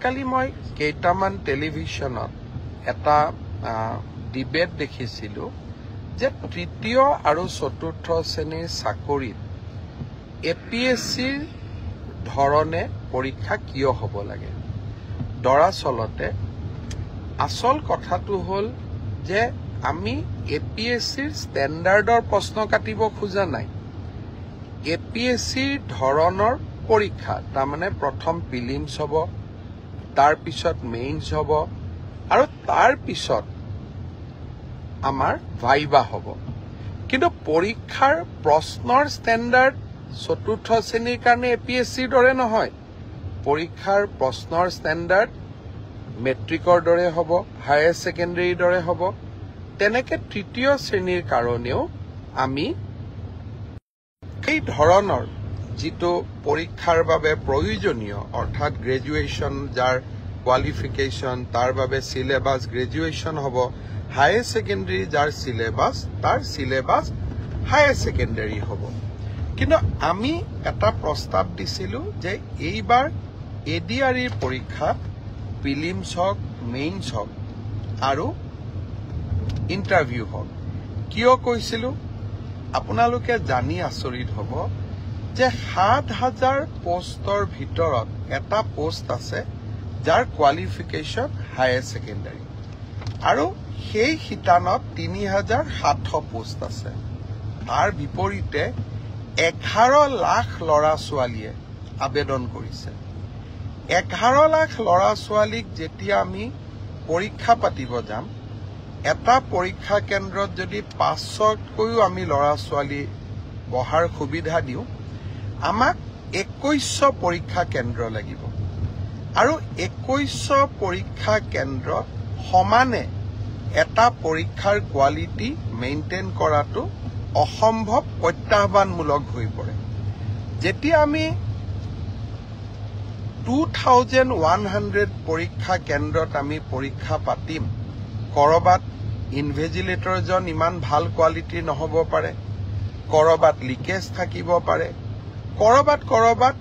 কালি মই কেইটামান টেলিভিশনত এটা ডিবেট দেখিছিলো যে তৃতীয় আৰু চতুৰ্থ শ্ৰেণীৰ চাকৰিত এপিএসসিৰ ধৰণে পৰীক্ষা কিয় হ'ব লাগে দৰাচলতে আসল কথাটো হল যে আমি এপিএসসিৰ ষ্টেণ্ডাৰ্ডৰ প্ৰশ্ন কাটিব খোজা নাই এপিএসসিৰ ধৰণৰ পৰীক্ষা তাৰমানে প্ৰথম প্ৰিলিমছ হ'ব তাৰ পিছত মেইনছ হ'ব আৰু তাৰ পিছত আমাৰ ভাইবা হ'ব কিন্তু পৰীক্ষাৰ প্ৰশ্নৰ ষ্টেণ্ডাৰ্ড চতুৰ্থ শ্ৰেণীৰ কাৰণে এপিএসসিৰ দৰে নহয় পৰীক্ষাৰ প্ৰশ্নৰ ষ্টেণ্ডাৰ্ড মেট্ৰিকৰ দৰে হ'ব হায়াৰ সেকেন্ডাৰীৰ দৰে হ'ব তেনেকে তৃতীয় শ্ৰেণীৰ কাৰণেও আমি এই ধৰণৰ যিটো পৰীক্ষাৰ বাবে প্ৰয়োজনীয় অৰ্থাৎ গ্ৰেজুৱেশ্যন যাৰ কোৱালিফিকেশ্যন তাৰ বাবে সিলেবাস গ্ৰেজুৱেশ্যন হ'ব হায়াৰ সেকেন্ডাৰী যাৰ সিলেবাস তাৰ সিলেবাস হায়াৰ সেকেন্ডাৰী হ'ব কিন্তু আমি এটা প্ৰস্তাৱ দিছিলো যে এইবাৰ এডিআৰইৰ পৰীক্ষাত প্ৰিলিমছ হওক মেইনছ হওক আৰু ইন্টাৰভিউ হওক কিয় কৈছিলো আপোনালোকে জানি আচৰিত হ'ব যে ৭,০০০ পোষ্টৰ ভিতৰত এটা পোষ্ট আছে যাৰ কোৱালিফিকেশ্যন হায়াৰ সেকেন্ডাৰী আৰু সেই শিতানত ৩,৭০০ পোষ্ট আছে তাৰ বিপৰীতে ১১ লাখ ল'ৰা ছোৱালীয়ে আবেদন কৰিছে ১১ লাখ ল'ৰা ছোৱালীক যেতিয়া আমি পৰীক্ষা পাতিব যাম এটা পৰীক্ষা কেন্দ্ৰত যদি ৫০০কৈও আমি ল'ৰা ছোৱালী বহাৰ সুবিধা দিওঁ আমাক ২১০০ পৰীক্ষা কেন্দ্ৰ লাগিব আৰু ২১০০ পৰীক্ষা কেন্দ্ৰ সমানে এটা পৰীক্ষাৰ কোৱালিটি মেইনটেইন কৰাটো অসম্ভৱ প্ৰত্যাহ্বানমূলক হৈ পৰে যেতিয়া আমি 2100 পৰীক্ষা কেন্দ্ৰত আমি পৰীক্ষা পাতিম কৰবাত ইনভিজিলেটৰজন ইমান ভাল কোৱালিটিৰ নহব পাৰে কৰবাত লিকেজ থাকিব পাৰে কৰবাত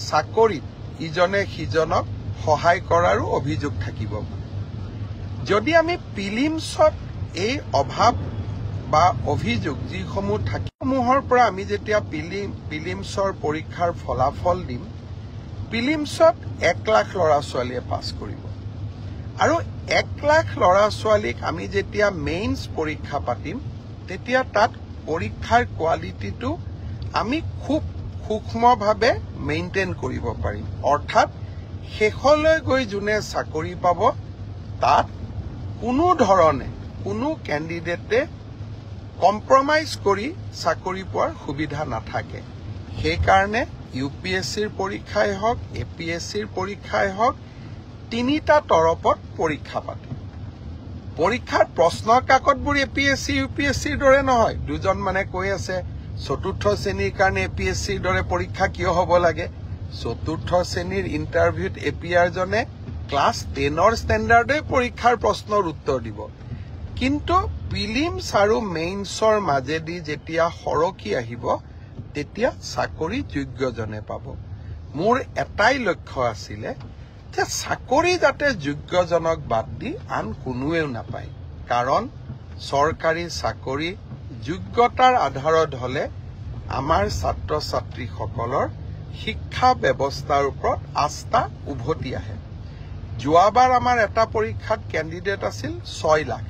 চাকৰিত ইজনে সিজনক সহায় কৰাৰো অভিযোগ থাকিব যদি আমি প্ৰিলিমছত এই অভাৱ বা অভিযোগ যিসমূহ থাকিসমূহৰ পৰা আমি যেতিয়া প্ৰিলিমছৰ পৰীক্ষাৰ ফলাফল দিম প্ৰিলিমছত ১ লাখ ল'ৰা ছোৱালীয়ে পাছ কৰিব আৰু ১ লাখ ল'ৰা ছোৱালীক আমি যেতিয়া মেইনছ পৰীক্ষা পাতিম তেতিয়া তাত পৰীক্ষাৰ কোৱালিটিটো আমি খুব সূক্ষ্মভাৱে মেইনটেইন কৰিব পাৰিম অৰ্থাৎ শেষলৈ গৈ যোনে চাকৰি পাব তাত কোনো ধৰণে কোনো কেণ্ডিডেটে কম্প্ৰমাইজ কৰি চাকৰি পোৱাৰ সুবিধা নাথাকে সেইকাৰণে ইউপিএসসিৰ পৰীক্ষাই হওক এপিএসসিৰ পৰীক্ষাই হওক তিনিটা তৰপত পৰীক্ষা পাতে পৰীক্ষাৰ প্ৰশ্ন কাকতবোৰ এপিএসসি ইউপিএসসিৰ দৰে নহয় দুজন মানে কৈ আছে চতুৰ্থ শ্ৰেণীৰ কাৰণে এপিএসসিৰ দৰে পৰীক্ষা কিয় হ'ব লাগে চতুৰ্থ শ্ৰেণীৰ ইন্টাৰভিউত এপিআৰ জনে ক্লাছ 10ৰ ষ্টেণ্ডাৰ্ডে পৰীক্ষাৰ প্ৰশ্নৰ উত্তৰ দিব কিন্তু প্ৰিলিমছ আৰু মেইনছৰ মাজেদি যেতিয়া সৰকি আহিব তেতিয়া চাকৰি যোগ্যজনে পাব মোৰ এটাই লক্ষ্য আছিলে যে চাকৰি যাতে যোগ্যজনক বাদ দি আন কোনোৱেও নাপায় কাৰণ চৰকাৰী চাকৰি যোগ্যতাৰ আধাৰত হলে আমাৰ ছাত্ৰ ছাত্ৰীসকলৰ শিক্ষা ব্যৱস্থাৰ ওপৰত আস্থা উভতি আহে যোৱাবাৰ আমাৰ এটা পৰীক্ষাত কেণ্ডিডেট আছিল ৬ লাখ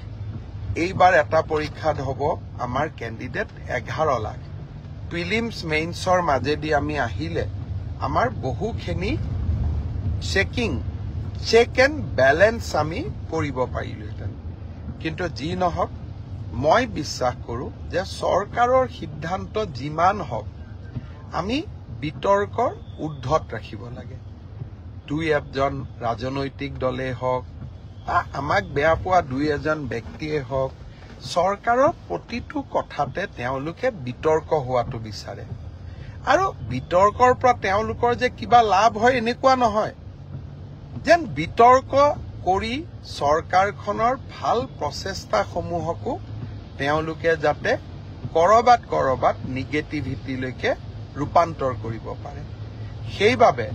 এইবাৰ এটা পৰীক্ষাত হ'ব আমাৰ কেণ্ডিডেট ১১ লাখ প্ৰিলিমছ মেইনছৰ মাজেদি আমি আহিলে আমাৰ বহুখিনি চেক এণ্ড বেলেন্স আমি কৰিব পাৰিলোহেঁতেন কিন্তু যি নহওক মই বিশ্বাস কৰোঁ যে চৰকাৰৰ সিদ্ধান্ত যিমান হওক আমি বিতৰ্কৰ ঊৰ্ধত ৰাখিব লাগে দুই এজন ৰাজনৈতিক দলে হওক বা আমাক বেয়া পোৱা দুই এজন ব্যক্তিয়ে হওক চৰকাৰৰ প্ৰতিটো কথাতে তেওঁলোকে বিতৰ্ক হোৱাটো বিচাৰে আৰু বিতৰ্কৰ পৰা তেওঁলোকৰ যে কিবা লাভ হয় এনেকুৱা নহয় যেন বিতৰ্ক কৰি চৰকাৰখনৰ ভাল প্ৰচেষ্টাসমূহকো তেওঁলোকে যাতে কৰবাত নিগেটিভিটিলৈকে ৰূপান্তৰ কৰিব পাৰে সেইবাবে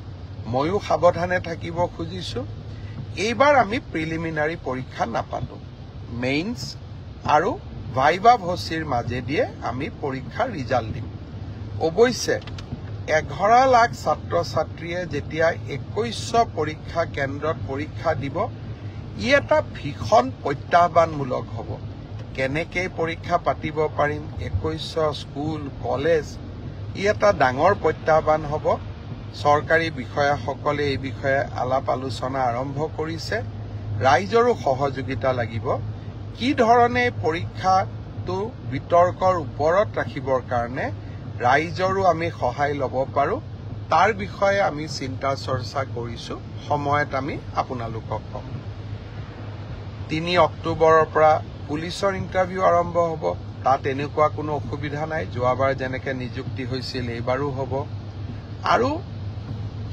ময়ো সাৱধানে থাকিব খুজিছো এইবাৰ আমি প্ৰিলিমিনাৰী পৰীক্ষা নাপাতো মেইনছ আৰু ভাইভা ভচিৰ মাজেদিয়ে আমি পৰীক্ষাৰ ৰিজাল্ট দিম অৱশ্যে 11 লাখ ছাত্ৰ ছাত্ৰীয়ে যেতিয়া 2100 পৰীক্ষা কেন্দ্ৰত পৰীক্ষা দিব ই এটা ভীষণ প্ৰত্যাহ্বানমূলক হ'ব কেনেকৈ পৰীক্ষা পাতিব পাৰিম 2100 স্কুল কলেজ ই এটা ডাঙৰ প্ৰত্যাহ্বান হ'ব চৰকাৰী বিষয়াসকলে এই বিষয়ে আলাপ আলোচনা আৰম্ভ কৰিছে ৰাইজৰো সহযোগিতা লাগিব কি ধৰণে পৰীক্ষাটো বিতৰ্কৰ ওপৰত ৰাখিবৰ কাৰণে ৰাইজৰো আমি সহায় ল'ব পাৰো তাৰ বিষয়ে আমি চিন্তা চৰ্চা কৰিছো সময়ত আমি আপোনালোকক কম 3 অক্টোবৰৰ পৰা পুলিচৰ ইণ্টাৰভিউ আৰম্ভ হ'ব তাত এনেকুৱা কোনো অসুবিধা নাই যোৱাবাৰ যেনেকৈ নিযুক্তি হৈছিল এইবাৰো হ'ব আৰু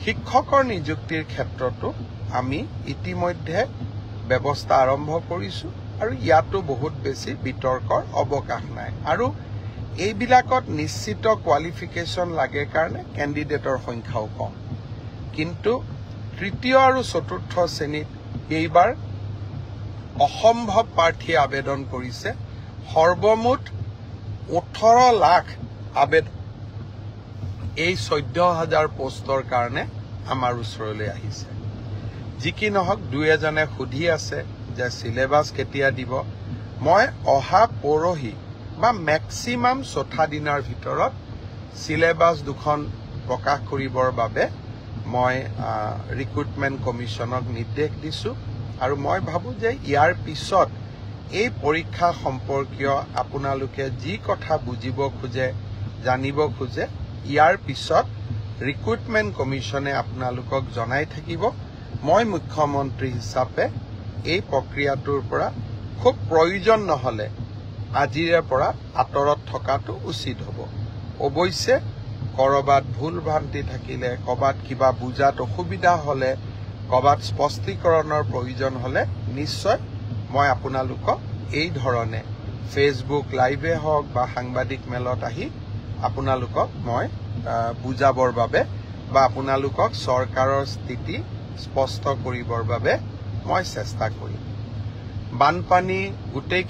শিক্ষকৰ নিযুক্তিৰ ক্ষেত্ৰতো আমি ইতিমধ্যে ব্যৱস্থা আৰম্ভ কৰিছো আৰু ইয়াতো বহুত বেছি বিতৰ্কৰ অৱকাশ নাই আৰু এইবিলাকত নিশ্চিত কোৱালিফিকেশ্যন লাগে কাৰণে কেণ্ডিডেটৰ সংখ্যাও কম কিন্তু তৃতীয় আৰু চতুৰ্থ শ্ৰেণীত এইবাৰ অসম্ভৱ প্ৰাৰ্থীয়ে আবেদন কৰিছে সৰ্বমুঠ 18 লাখ আবেদন এই 14,000 পোষ্টৰ কাৰণে আমাৰ ওচৰলৈ আহিছে যি কি নহওক দুই এজনে সুধি আছে যে সিলেবাস কেতিয়া দিব মই অহা পৰহি বা মেক্সিমাম 4 দিনৰ ভিতৰত সিলেবাস দুখন প্ৰকাশ কৰিবৰ বাবে মই ৰিক্ৰুটমেণ্ট কমিছনক নিৰ্দেশ দিছো আৰু মই ভাবো যে ইয়াৰ পিছত এই পৰীক্ষা সম্পৰ্কীয় আপোনালোকে যি কথা বুজিব খোজে জানিব খোজে ইয়াৰ পিছত ৰিক্ৰুটমেণ্ট কমিছনে আপোনালোকক জনাই থাকিব মই মুখ্যমন্ত্ৰী হিচাপে এই প্ৰক্ৰিয়াটোৰ পৰা খুব প্ৰয়োজন নহলে আজিৰে পৰা আঁতৰত থকাটো উচিত হ'ব অৱশ্যে কৰবাত ভুল ভ্ৰান্তি থাকিলে কৰবাত কিবা বুজাত অসুবিধা হলে কৰবাত স্পষ্টীকৰণৰ প্ৰয়োজন হলে নিশ্চয় মই আপোনালোকক এই ধৰণে ফেচবুক লাইভে হওক বা সাংবাদিক মেলত আহি আপোনালোকক মই বুজাবৰ বাবে বা আপোনালোকক চৰকাৰৰ স্থিতি স্পষ্ট কৰিবৰ বাবে মই চেষ্টা কৰিম বানপানী গোটেই